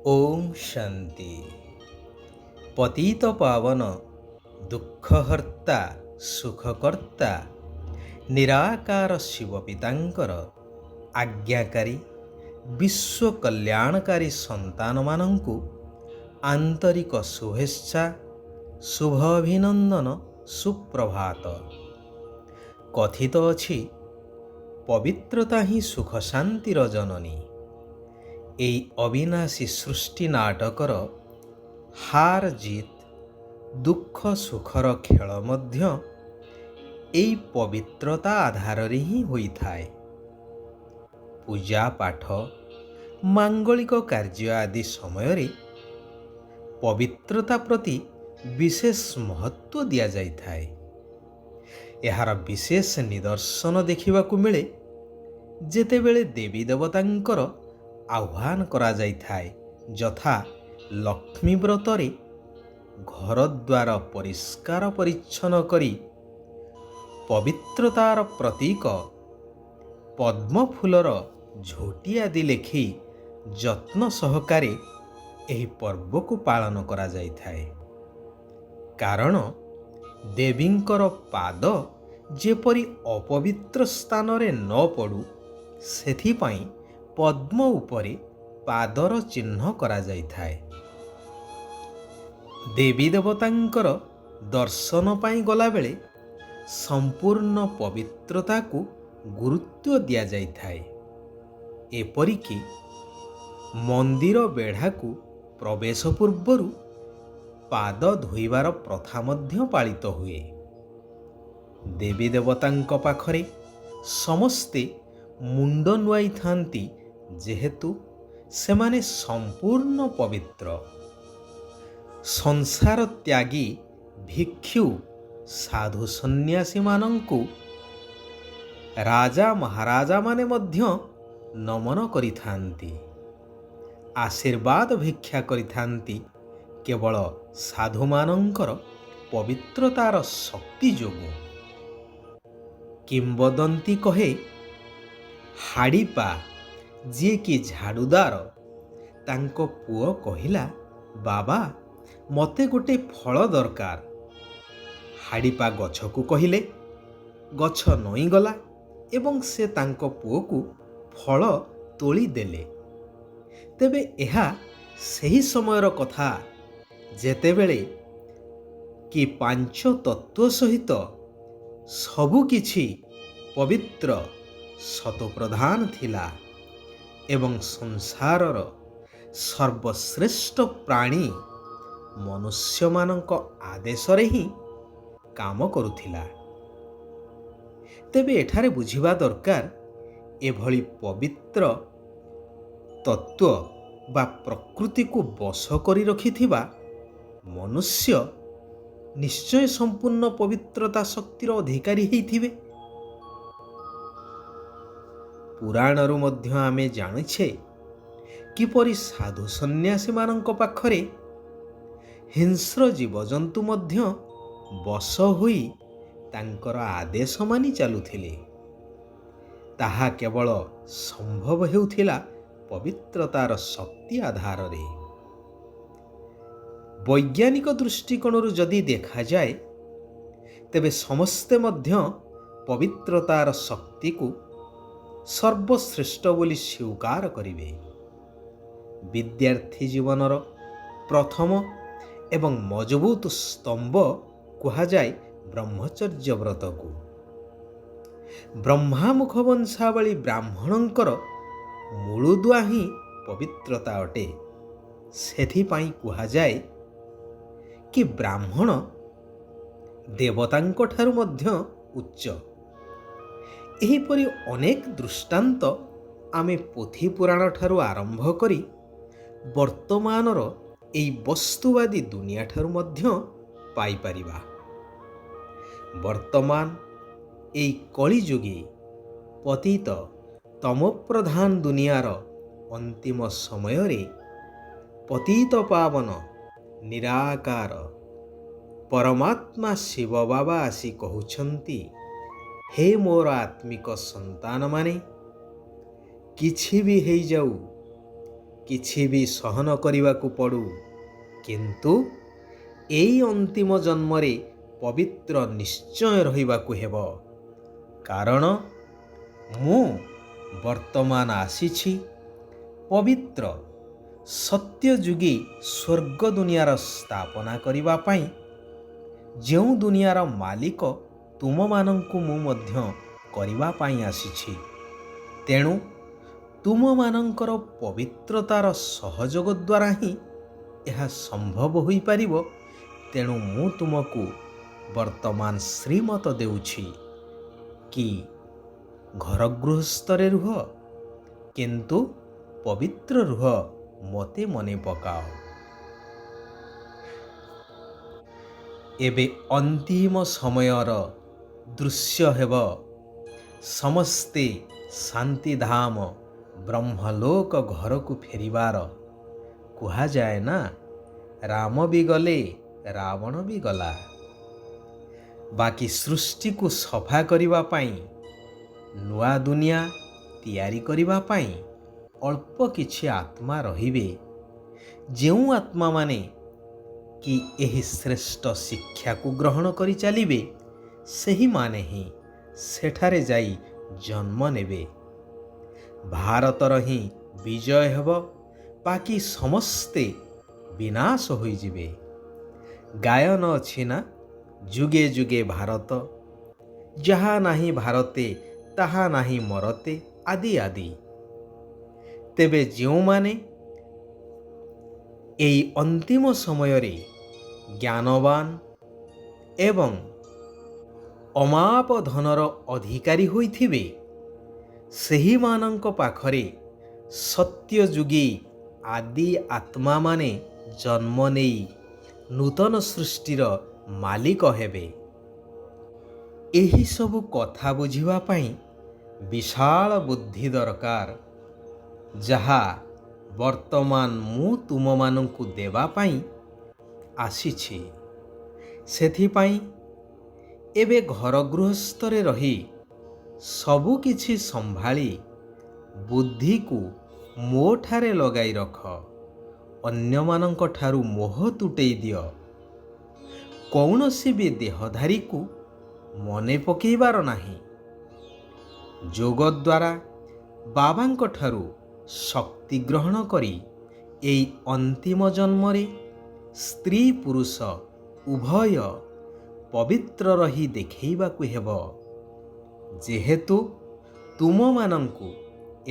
ओम शांति। पतित पावन दुखहर्ता सुखकर्ता निराकार शिव पितांकर आज्ञाकारी विश्व कल्याणकारी संतान मानंकु आंतरिक शुभेच्छा शुभ अभिनंदन सुप्रभात। कथित अछि पवित्रता ही सुख शांतिर जननी। এই অবিনাশী সৃষ্টি নাটকর হার জিত দুঃখ সুখর খেল ମଧ୍ୟ এই পবিত্রতা আধাରରେ ହିଁ ହୋଇଥାଏ। ପୂଜା ପାଠ ମାଙ୍ଗଳିକ କାର୍ଯ୍ୟ ଆଦି ସମୟରେ ପବିତ୍ରତା ପ୍ରତି ବିଶେଷ ମହତ୍ତ୍ୱ ଦିଆଯାଇଥାଏ। ଏହାର ବିଶେଷ ନିଦର୍ଶନ ଦେଖିବାକୁ ମିଳେ ଯେତେବେଳେ ଦେବୀ ଦେବତାଙ୍କର ଆହ୍ୱାନ କରାଯାଇଥାଏ, ଯଥା ଲକ୍ଷ୍ମୀ ବ୍ରତରେ ଘରଦ୍ୱାର ପରିଷ୍କାର ପରିଚ୍ଛନ୍ନ କରି ପବିତ୍ରତାର ପ୍ରତୀକ ପଦ୍ମଫୁଲର ଝୋଟି ଆଦି ଲେଖି ଯତ୍ନ ସହକାରେ ଏହି ପର୍ବକୁ ପାଳନ କରାଯାଇଥାଏ। କାରଣ ଦେବୀଙ୍କର ପାଦ ଯେପରି ଅପବିତ୍ର ସ୍ଥାନରେ ନ ପଡ଼ୁ ସେଥିପାଇଁ ପଦ୍ମ ଉପରେ ପାଦର ଚିହ୍ନ କରାଯାଇଥାଏ। ଦେବୀ ଦେବତାଙ୍କର ଦର୍ଶନ ପାଇଁ ଗଲାବେଳେ ସମ୍ପୂର୍ଣ୍ଣ ପବିତ୍ରତାକୁ ଗୁରୁତ୍ୱ ଦିଆଯାଇଥାଏ। ଏପରିକି ମନ୍ଦିର ବେଢ଼ାକୁ ପ୍ରବେଶ ପୂର୍ବରୁ ପାଦ ଧୋଇବାର ପ୍ରଥା ମଧ୍ୟ ପାଳିତ ହୁଏ। ଦେବୀ ଦେବତାଙ୍କ ପାଖରେ ସମସ୍ତେ ମୁଣ୍ଡ ନୁଆଇଥାନ୍ତି ଯେହେତୁ ସେମାନେ ସମ୍ପୂର୍ଣ୍ଣ ପବିତ୍ର। ସଂସାର ତ୍ୟାଗୀ ଭିକ୍ଷୁ ସାଧୁ ସନ୍ନ୍ୟାସୀମାନଙ୍କୁ ରାଜା ମହାରାଜାମାନେ ମଧ୍ୟ ନମନ କରିଥାନ୍ତି, ଆଶୀର୍ବାଦ ଭିକ୍ଷା କରିଥାନ୍ତି କେବଳ ସାଧୁମାନଙ୍କର ପବିତ୍ରତାର ଶକ୍ତି ଯୋଗୁଁ। କିମ୍ବଦନ୍ତୀ କହେ ହାଡ଼ିପା ଯିଏକି ଝାଡ଼ୁଦାର ତାଙ୍କ ପୁଅ କହିଲା, ବାବା ମୋତେ ଗୋଟେ ଫଳ ଦରକାର। ହାଡ଼ିପା ଗଛକୁ କହିଲେ, ଗଛ ନଇଁଗଲା ଏବଂ ସେ ତାଙ୍କ ପୁଅକୁ ଫଳ ତୋଳି ଦେଲେ। ତେବେ ଏହା ସେହି ସମୟର କଥା ଯେତେବେଳେ କି ପାଞ୍ଚ ତତ୍ତ୍ୱ ସହିତ ସବୁକିଛି ପବିତ୍ର ସତୋପ୍ରଧାନ ଥିଲା ଏବଂ ସଂସାରର ସର୍ବଶ୍ରେଷ୍ଠ ପ୍ରାଣୀ ମନୁଷ୍ୟମାନଙ୍କ ଆଦେଶରେ ହିଁ କାମ କରୁଥିଲା। ତେବେ ଏଠାରେ ବୁଝିବା ଦରକାର ଏଭଳି ପବିତ୍ର ତତ୍ତ୍ୱ ବା ପ୍ରକୃତିକୁ ବଶ କରି ରଖିଥିବା ମନୁଷ୍ୟ ନିଶ୍ଚୟ ସମ୍ପୂର୍ଣ୍ଣ ପବିତ୍ରତା ଶକ୍ତିର ଅଧିକାରୀ ହେଇଥିବେ। ପୁରାଣରୁ ମଧ୍ୟ ଆମେ ଜାଣିଛେ କିପରି ସାଧୁ ସନ୍ନ୍ୟାସୀମାନଙ୍କ ପାଖରେ ହିଂସ୍ର ଜୀବଜନ୍ତୁ ମଧ୍ୟ ବଶ ହୋଇ ତାଙ୍କର ଆଦେଶ ମାନି ଚାଲୁଥିଲେ। ତାହା କେବଳ ସମ୍ଭବ ହେଉଥିଲା ପବିତ୍ରତାର ଶକ୍ତି ଆଧାରରେ। ବୈଜ୍ଞାନିକ ଦୃଷ୍ଟିକୋଣରୁ ଯଦି ଦେଖାଯାଏ ତେବେ ସମସ୍ତେ ମଧ୍ୟ ପବିତ୍ରତାର ଶକ୍ତିକୁ ସର୍ବଶ୍ରେଷ୍ଠ ବୋଲି ସ୍ୱୀକାର କରିବେ। ବିଦ୍ୟାର୍ଥୀ ଜୀବନର ପ୍ରଥମ ଏବଂ ମଜବୁତ ସ୍ତମ୍ଭ କୁହାଯାଏ ବ୍ରହ୍ମଚର୍ଯ୍ୟ ବ୍ରତକୁ। ବ୍ରହ୍ମାମୁଖ ବଂଶାବଳୀ ବ୍ରାହ୍ମଣଙ୍କର ମୂଳଦୁଆ ହିଁ ପବିତ୍ରତା ଅଟେ। ସେଥିପାଇଁ କୁହାଯାଏ କି ବ୍ରାହ୍ମଣ ଦେବତାଙ୍କ ଠାରୁ ମଧ୍ୟ ଉଚ୍ଚ। ଏହିପରି ଅନେକ ଦୃଷ୍ଟାନ୍ତ ଆମେ ପୋଥି ପୁରାଣ ଠାରୁ ଆରମ୍ଭ କରି ବର୍ତ୍ତମାନର ଏହି ବସ୍ତୁବାଦୀ ଦୁନିଆ ଠାରୁ ମଧ୍ୟ ପାଇପାରିବା। ବର୍ତ୍ତମାନ ଏହି କଳିଯୁଗୀ ପତିତ ତମୋପ୍ରଧାନ ଦୁନିଆର ଅନ୍ତିମ ସମୟରେ ପତିତ ପାବନ ନିରାକାର ପରମାତ୍ମା ଶିବ ବାବା ଆସି କହୁଛନ୍ତି, ହେ ମୋର ଆତ୍ମିକ ସନ୍ତାନମାନେ, କିଛି ବି ହେଇଯାଉ କିଛି ବି ସହନ କରିବାକୁ ପଡ଼ୁ, କିନ୍ତୁ ଏଇ ଅନ୍ତିମ ଜନ୍ମରେ ପବିତ୍ର ନିଶ୍ଚୟ ରହିବାକୁ ହେବ। କାରଣ ମୁଁ ବର୍ତ୍ତମାନ ଆସିଛି ପବିତ୍ର ସତ୍ୟଯୁଗୀ ସ୍ୱର୍ଗ ଦୁନିଆର ସ୍ଥାପନା କରିବା ପାଇଁ, ଯେଉଁ ଦୁନିଆର ମାଲିକ ତୁମମାନଙ୍କୁ ମୁଁ ମଧ୍ୟ କରିବା ପାଇଁ ଆସିଛି। ତେଣୁ ତୁମମାନଙ୍କର ପବିତ୍ରତାର ସହଯୋଗ ଦ୍ୱାରା ହିଁ ଏହା ସମ୍ଭବ ହୋଇପାରିବ। ତେଣୁ ମୁଁ ତୁମକୁ ବର୍ତ୍ତମାନ ଶ୍ରୀମତ ଦେଉଛି କି ଘର ଗୃହସ୍ଥରେ ରୁହ, କିନ୍ତୁ ପବିତ୍ର ରୁହ, ମୋତେ ମନେ ପକାଅ। ଏବେ ଅନ୍ତିମ ସମୟର ଦୃଶ୍ୟ ହେବ ସମସ୍ତେ ଶାନ୍ତିଧାମ ବ୍ରହ୍ମଲୋକ ଘରକୁ ଫେରିବାର। କୁହାଯାଏ ନା, ରାମ ବି ଗଲେ ରାବଣ ବି ଗଲା। ବାକି ସୃଷ୍ଟିକୁ ସଫା କରିବା ପାଇଁ, ନୂଆ ଦୁନିଆ ତିଆରି କରିବା ପାଇଁ ଅଳ୍ପ କିଛି ଆତ୍ମା ରହିବେ। ଯେଉଁ ଆତ୍ମାମାନେ କି ଏହି ଶ୍ରେଷ୍ଠ ଶିକ୍ଷାକୁ ଗ୍ରହଣ କରି ଚାଲିବେ, ସେହିମାନେ ହିଁ ସେଠାରେ ଯାଇ ଜନ୍ମ ନେବେ। ଭାରତର ହିଁ ବିଜୟ ହେବ, ବାକି ସମସ୍ତେ ବିନାଶ ହୋଇଯିବେ। ଗାୟନ ଅଛି ନା, ଯୁଗେ ଯୁଗେ ଭାରତ, ଯାହା ନାହିଁ ଭାରତେ ତାହା ନାହିଁ ମରତେ, ଆଦି ଆଦି। ତେବେ ଯେଉଁମାନେ ଏହି ଅନ୍ତିମ ସମୟରେ ଜ୍ଞାନବାନ ଏବଂ ଅମାପ ଧନର ଅଧିକାରୀ ହୋଇଥିବେ, ସେହିମାନଙ୍କ ପାଖରେ ସତ୍ୟଯୁଗୀ ଆଦି ଆତ୍ମାମାନେ ଜନ୍ମ ନେଇ ନୂତନ ସୃଷ୍ଟିର ମାଲିକ ହେବେ। ଏହିସବୁ କଥା ବୁଝିବା ପାଇଁ ବିଶାଳ ବୁଦ୍ଧି ଦରକାର, ଯାହା ବର୍ତ୍ତମାନ ମୁଁ ତୁମମାନଙ୍କୁ ଦେବା ପାଇଁ ଆସିଛି। ସେଥିପାଇଁ ଏବେ ଘର ଗୃହସ୍ଥରେ ରହି ସବୁ କିଛି ସମ୍ଭାଳି ବୁଦ୍ଧିକୁ ମୋ ଠାରେ ଲଗାଇ ରଖ। ଅନ୍ୟମାନଙ୍କ ଠାରୁ ମୋହ ତୁଟେଇ ଦିଅ। କୌଣସି ବି ଦେହଧାରୀକୁ ମନେ ପକାଇବାର ନାହିଁ। ଯୋଗ ଦ୍ୱାରା ବାବାଙ୍କ ଠାରୁ ଶକ୍ତି ଗ୍ରହଣ କରି ଏହି ଅନ୍ତିମ ଜନ୍ମରେ ସ୍ତ୍ରୀ ପୁରୁଷ ଉଭୟ ପବିତ୍ର ରହି ଦେଖାଇବାକୁ ହେବ। ଯେହେତୁ ତୁମମାନଙ୍କୁ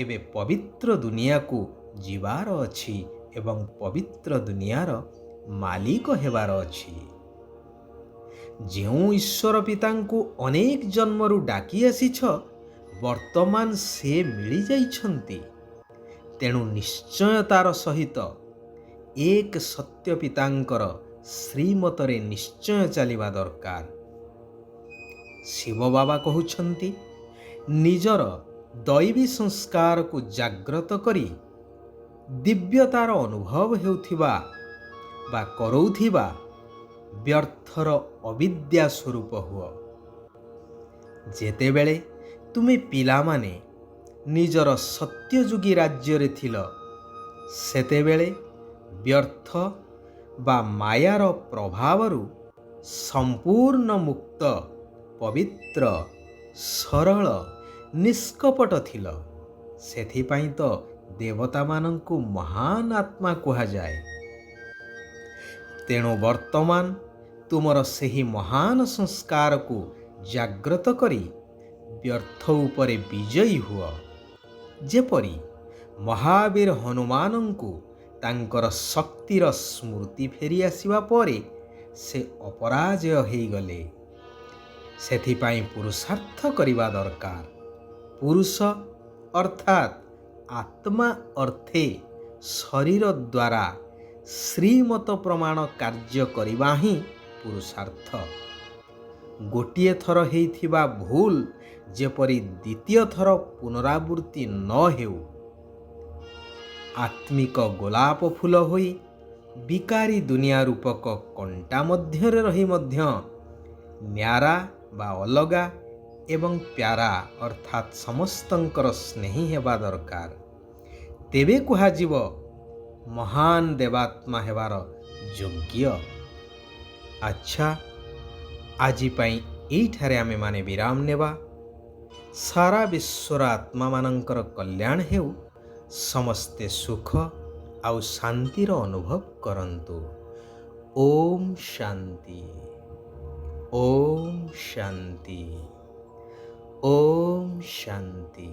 ଏବେ ପବିତ୍ର ଦୁନିଆକୁ ଯିବାର ଅଛି ଏବଂ ପବିତ୍ର ଦୁନିଆର ମାଲିକ ହେବାର ଅଛି। ଯେଉଁ ଈଶ୍ୱର ପିତାଙ୍କୁ ଅନେକ ଜନ୍ମରୁ ଡାକି ଆସିଛ, ବର୍ତ୍ତମାନ ସେ ମିଳିଯାଇଛନ୍ତି। ତେଣୁ ନିଶ୍ଚୟତାର ସହିତ ଏକ ସତ୍ୟ ପିତାଙ୍କର ଶ୍ରୀମତରେ ନିଶ୍ଚୟ ଚାଲିବା ଦରକାର। ଶିବ ବାବା କହୁଛନ୍ତି, ନିଜର ଦୈବୀ ସଂସ୍କାରକୁ ଜାଗ୍ରତ କରି ଦିବ୍ୟତାର ଅନୁଭବ ହେଉଥିବା ବା କରଉଥିବା ବ୍ୟର୍ଥର ଅବିଦ୍ୟା ସ୍ୱରୂପ ହୁଅ। ଯେତେବେଳେ ତୁମେ ପିଲାମାନେ ନିଜର ସତ୍ୟଯୁଗୀ ରାଜ୍ୟରେ ଥିଲ, ସେତେବେଳେ ବ୍ୟର୍ଥ ବା ମାୟାର ପ୍ରଭାବରୁ ସମ୍ପୂର୍ଣ୍ଣ ମୁକ୍ତ, ପବିତ୍ର, ସରଳ, ନିଷ୍କପଟ ଥିଲ। ସେଥିପାଇଁ ତ ଦେବତାମାନଙ୍କୁ ମହାନ ଆତ୍ମା କୁହାଯାଏ। ତେଣୁ ବର୍ତ୍ତମାନ ତୁମର ସେହି ମହାନ ସଂସ୍କାରକୁ ଜାଗ୍ରତ କରି ବ୍ୟର୍ଥ ଉପରେ ବିଜୟୀ ହୁଅ। ଯେପରି ମହାବୀର ହନୁମାନଙ୍କୁ ତାଙ୍କର ଶକ୍ତିର ସ୍ମୃତି ଫେରି ଆସିବା ପରେ ସେ ଅପରାଜୟ ହୋଇଗଲେ। ସେଥିପାଇଁ ପୁରୁଷାର୍ଥ କରିବା ଦରକାର। ପୁରୁଷ ଅର୍ଥାତ୍ ଆତ୍ମା ଅର୍ଥେ ଶରୀର ଦ୍ୱାରା ଶ୍ରୀମତ ପ୍ରମାଣ କାର୍ଯ୍ୟ କରିବା ହିଁ ପୁରୁଷାର୍ଥ। ଗୋଟିଏ ଥର ହେଇଥିବା ଭୁଲ ଯେପରି ଦ୍ୱିତୀୟ ଥର ପୁନରାବୃତ୍ତି ନ ହେଉ। ଆତ୍ମିକ ଗୋଲାପ ଫୁଲ ହୋଇ ବିକାରୀ ଦୁନିଆ ରୂପକ କଣ୍ଟା ମଧ୍ୟରେ ରହି ମଧ୍ୟ ନ୍ୟାରା ବା ଅଲଗା ଏବଂ ପ୍ୟାରା ଅର୍ଥାତ୍ ସମସ୍ତଙ୍କର ସ୍ନେହୀ ହେବା ଦରକାର। ତେବେ କୁହାଯିବ ମହାନ ଦେବାତ୍ମା ହେବାର ଯୋଗ୍ୟ। ଆଚ୍ଛା, ଆଜି ପାଇଁ ଏଇଠାରେ ଆମେମାନେ ବିରାମ ନେବା। ସାରା ବିଶ୍ୱର ଆତ୍ମାମାନଙ୍କର କଲ୍ୟାଣ ହେଉ। ସମସ୍ତେ ସୁଖ ଆଉ ଶାନ୍ତିର ଅନୁଭବ କରନ୍ତୁ। ଓମ୍ ଶାନ୍ତି, ଓମ୍ ଶାନ୍ତି, ଓମ୍ ଶାନ୍ତି।